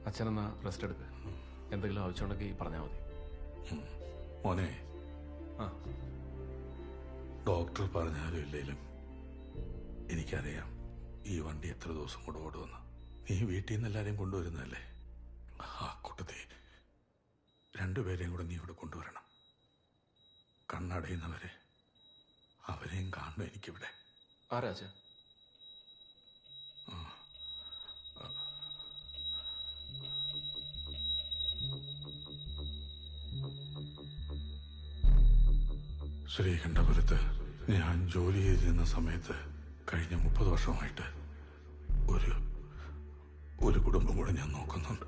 അച്ഛനെന്നാ rest എടുക്ക്. എന്തെങ്കിലും ആവശ്യമുണ്ടെങ്കിൽ പറഞ്ഞാൽ മതി. മോനെ, ആ ഡോക്ടർ പറഞ്ഞാലും ഇല്ലേലും എനിക്കറിയാം ഈ വണ്ടി എത്ര ദിവസം കൂടെ ഓടുമെന്ന്. നീ വീട്ടിൽ നിന്ന് എല്ലാവരെയും കൊണ്ടുവരുന്നതല്ലേ? ആ കൂട്ടത്തിൽ രണ്ടുപേരെയും കൂടെ നീ ഇവിടെ കൊണ്ടുവരണം. കണ്ണടയുന്നവരെ അവരെയും കാണണം എനിക്കിവിടെ. ആരാ അച്ഛൻ? ശ്രീകണ്ഠപുരത്ത് ഞാൻ ജോലി ചെയ്തിരുന്ന സമയത്ത് കഴിഞ്ഞ 30 വർഷമായിട്ട് ഒരു കുടുംബം കൂടെ ഞാൻ നോക്കുന്നുണ്ട്.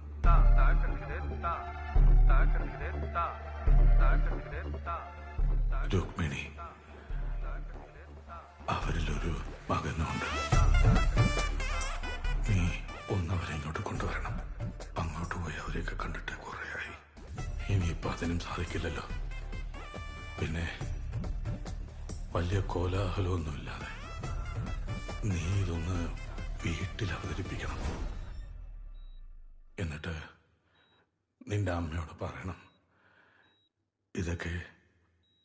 രുക്മിണി, അവരിലൊരു മകനുണ്ട്. നീ ഒന്നവരെ ഇങ്ങോട്ട് കൊണ്ടുവരണം. അങ്ങോട്ട് പോയി അവരെയൊക്കെ കണ്ടിട്ട് കുറേയായി. ഇനിയിപ്പോ അതിനും സാധിക്കില്ലല്ലോ. പിന്നെ വലിയ കോലാഹലമൊന്നുമില്ലാതെ നീ ഇതൊന്ന് വീട്ടിൽ അവതരിപ്പിക്കണം. എന്നിട്ട് നിന്റെ അമ്മയോട് പറയണം ഇതൊക്കെ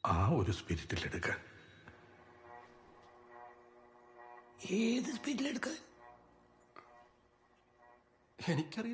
ആ ഒരു സ്പിരിറ്റിലെടുക്കാൻ. ഏത് സ്പീഡിലെടുക്കാൻ? എനിക്കറിയില്ല.